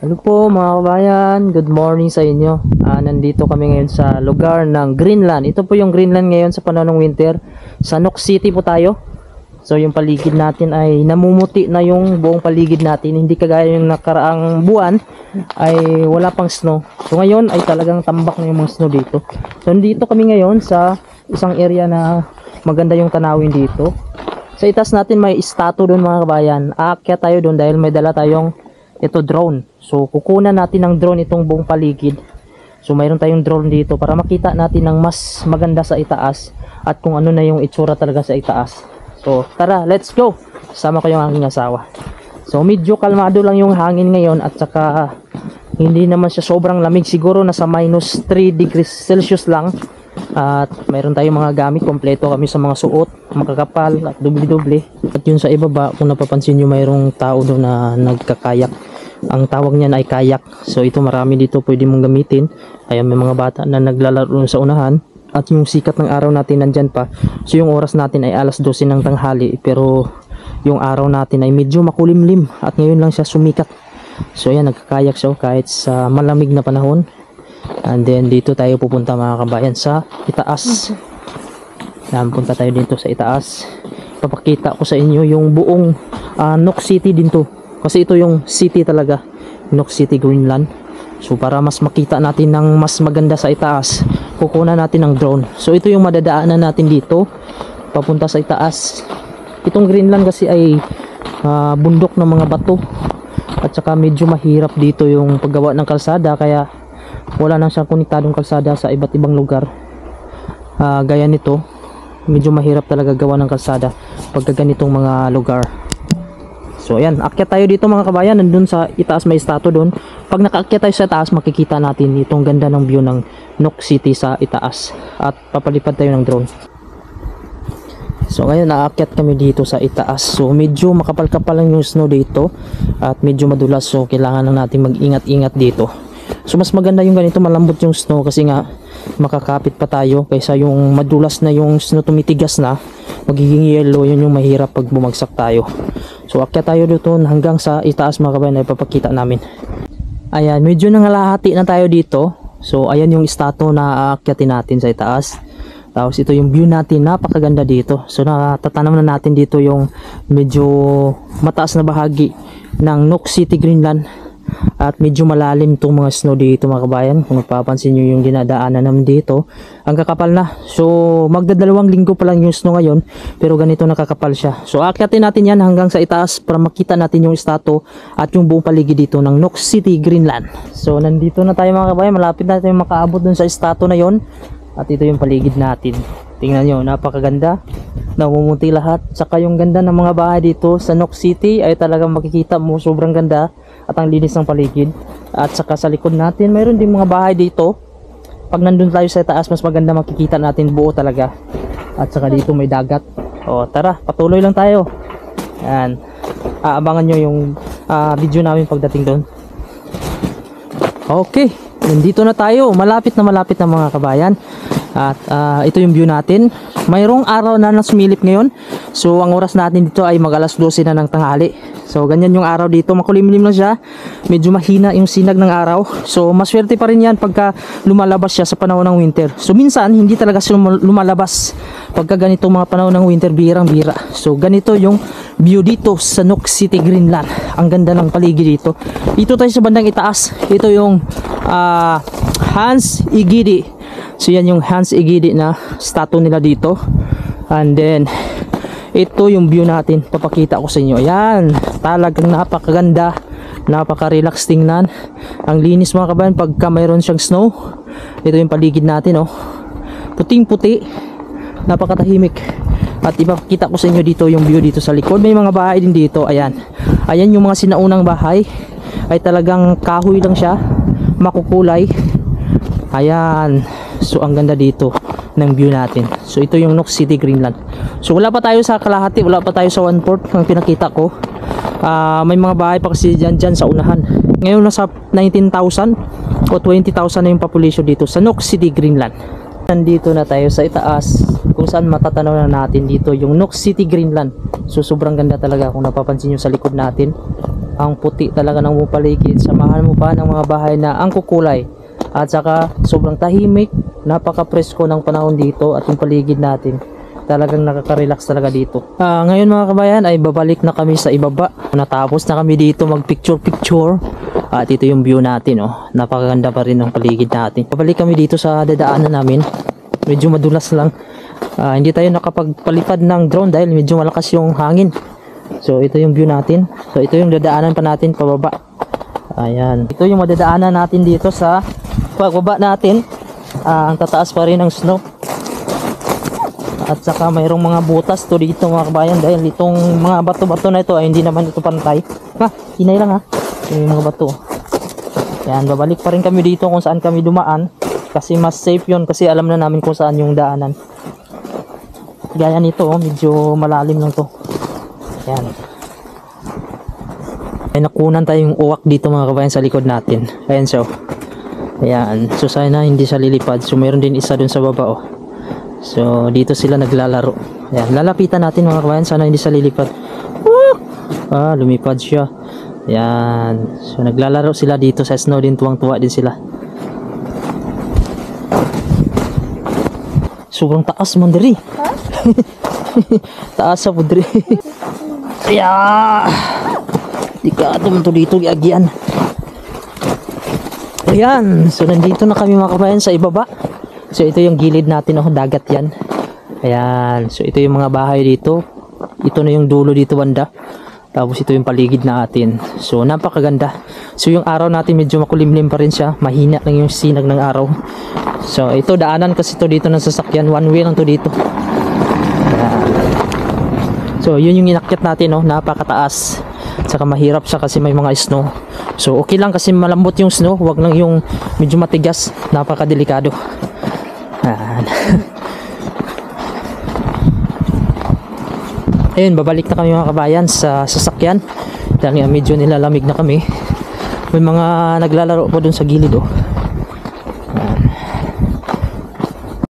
Hello po mga kabayan, good morning sa inyo. Nandito kami ngayon sa lugar ng Greenland. Ito po yung Greenland ngayon sa panahon ng winter. Sa Nuuk City po tayo. So yung paligid natin ay namumuti na yung buong paligid natin. Hindi kagaya yung nakaraang buwan ay wala pang snow. So ngayon ay talagang tambak na yung mga snow dito. So nandito kami ngayon sa isang area na maganda yung tanawin dito. Sa itaas natin may statue doon mga kabayan. Aakyat tayo doon dahil may dala tayong drone. So kukunan natin ng drone itong buong paligid. So mayroon tayong drone dito para makita natin ng mas maganda sa itaas at kung ano na yung itsura talaga sa itaas. So tara, let's go. Kasama ko yung aking asawa. So medyo kalmado lang yung hangin ngayon at saka hindi naman siya sobrang lamig, siguro nasa minus 3 degrees Celsius lang. At mayroon tayong mga gamit, kompleto kami sa mga suot, makakapal at doble-doble. At yun sa ibaba, kung napapansin nyo, mayroong tao doon na nagkakayak. Ang tawag niyan ay kayak. So ito marami dito pwede mong gamitin. Ayan, may mga bata na naglalaro sa unahan. At yung sikat ng araw natin nandyan pa. So yung oras natin ay alas 12 ng tanghali. Pero yung araw natin ay medyo makulimlim. At ngayon lang siya sumikat. So ayan, nagkakayak siya kahit sa malamig na panahon. And then dito tayo pupunta mga kabayan sa itaas. Punta tayo dito sa itaas. Papakita ko sa inyo yung buong Nuuk City dito. Kasi ito yung city talaga, Nuuk City, Greenland. So para mas makita natin ng mas maganda sa itaas, kukunan natin ng drone. So ito yung madadaanan natin dito, papunta sa itaas. Itong Greenland kasi ay bundok ng mga bato. At saka medyo mahirap dito yung paggawa ng kalsada, kaya wala nang siyang konektadong kalsada sa iba't ibang lugar. Gaya nito, medyo mahirap talaga gawa ng kalsada pagka ganitong mga lugar. So ayan, akyat tayo dito mga kabayan. Nandun sa itaas may statue doon. Pag nakaakyat tayo sa itaas, makikita natin itong ganda ng view ng Nuuk City sa itaas. At papalipad tayo ng drone. So ngayon naakyat kami dito sa itaas. So medyo makapal-kapal lang yung snow dito at medyo madulas. So kailangan na natin mag-ingat-ingat dito. So mas maganda yung ganito, malambot yung snow kasi nga makakapit pa tayo kaysa yung madulas na yung snow, tumitigas na, magiging yellow. Yun yung mahirap pag bumagsak tayo. So akyat tayo dito hanggang sa itaas mga kabayan na ipapakita namin. Ayan, medyo nangalahati na tayo dito. So ayan yung statue na aakyatin natin sa itaas. Tapos ito yung view natin, napakaganda dito. So natatanam na natin dito yung medyo mataas na bahagi ng Nuuk City, Greenland. At medyo malalim itong mga snow dito mga kabayan. Kung napapansin nyo yung dinadaanan namin dito, ang kakapal na. So magdadalawang linggo pa lang yung snow ngayon, pero ganito nakakapal siya. So akyatin natin yan hanggang sa itaas para makita natin yung statue at yung buong paligid dito ng Nuuk City, Greenland. So nandito na tayo mga kabayan, malapit na tayo makaabot dun sa statue na yon. At ito yung paligid natin. Tingnan nyo, napakaganda, namumuti lahat. Saka yung ganda ng mga bahay dito sa Nuuk City ay talagang makikita mo, sobrang ganda. At ang linis ng paligid. At saka sa likod natin mayroon din mga bahay dito. Pag nandun tayo sa taas, mas maganda makikita natin buo talaga. At saka dito may dagat. O tara, patuloy lang tayo. Yan, aabangan nyo yung video namin pagdating doon. Okay, nandito na tayo. Malapit na mga kabayan. At ito yung view natin. Mayroong araw na nasumilip ngayon. So ang oras natin dito ay mag alas 12 na ng tanghali. So ganyan yung araw dito, makulimlim lang siya. Medyo mahina yung sinag ng araw. So maswerte pa rin yan pagka lumalabas siya sa panahon ng winter. So minsan hindi talaga siya lumalabas pagka ganito mga panahon ng winter, birang-bira. So ganito yung view dito sa Nuuk City, Greenland. Ang ganda ng paligid dito. Dito tayo sa bandang itaas. Ito yung Hans Egede. So yan yung Hans Egede na statue nila dito. And then ito yung view natin, papakita ko sa inyo. Ayan, talagang napakaganda, napaka-relax tingnan. Ang linis mga kabayan pagka mayroon siyang snow. Ito yung paligid natin, oh. Puting-puti, napakatahimik. At ipapakita ko sa inyo dito yung view dito sa likod. May mga bahay din dito, ayan. Ayan yung mga sinaunang bahay. Ay talagang kahoy lang siya, makukulay. Ayan, so ang ganda dito ng view natin. So ito yung Nuuk City, Greenland. So wala pa tayo sa kalahati, wala pa tayo sa 1/4 ng pinakita ko. May mga bahay pa kasi dyan sa unahan. Ngayon nasa 19,000 o 20,000 na yung population dito sa Nuuk City, Greenland. Nandito na tayo sa itaas kung saan matatanaw na natin dito yung Nuuk City, Greenland. So sobrang ganda talaga kung napapansin nyo sa likod natin. Ang puti talaga ng buong paligid. Samahan mo pa ng mga bahay na ang kukulay. At saka sobrang tahimik, napaka-presko ng panahon dito at yung paligid natin. Talagang nakaka-relax talaga dito. Ngayon mga kabayan ay babalik na kami sa ibaba. Natapos na kami dito mag-picture-picture. At ito yung view natin, oh. Napakaganda pa rin ng paligid natin. Babalik kami dito sa dadaanan namin. Medyo madulas lang. Hindi tayo nakapagpalipad ng drone dahil medyo malakas yung hangin. So ito yung view natin. So ito yung dadaanan pa natin pababa. Ayan. Ito yung madadaanan natin dito sa pagbaba natin. Ang tataas pa rin ng snow. At saka mayroong mga butas to dito mga kabayan dahil itong mga bato-bato na ito ay hindi naman ito pantay. Hinay lang ha. Yung mga bato. Yan, babalik pa rin kami dito kung saan kami dumaan kasi mas safe yun kasi alam na namin kung saan yung daanan. Gaya nito, medyo malalim lang to. Yan. Ay nakunan tayong uwak dito mga kabayan sa likod natin. Ayan siya. Ayan. So sana hindi siya lilipad. So mayroon din isa dun sa baba oh. So dito sila naglalaro. Ayan. Lalapitan natin mga kabayan. Sana hindi siya lilipad. Lumipad siya. Ayan. So naglalaro sila dito sa snow din. Tuwang-tuwa din sila. Sobrang taas man diri. Taas sa pudri. Ayan. Di ka naman to dito iagyan. Ayan. So nandito na kami mga kabayan sa ibaba. So ito yung gilid natin. Dagat yan. Ayan. So ito yung mga bahay dito. Ito na yung dulo dito banda. Tapos ito yung paligid natin. So napakaganda. So yung araw natin medyo makulimlim pa rin siya. Mahina lang yung sinag ng araw. So ito daanan kasi ito dito ng sasakyan. One way lang to dito. Ayan. So yun yung inakyat natin. Napakataas. Saka mahirap siya kasi may mga snow. So okay lang kasi malambot yung snow. Huwag lang yung medyo matigas. Napakadelikado. Ayan. Ayun, babalik na kami mga kabayan sa sasakyan dahil medyo nilalamig na kami. May mga naglalaro pa dun sa gilid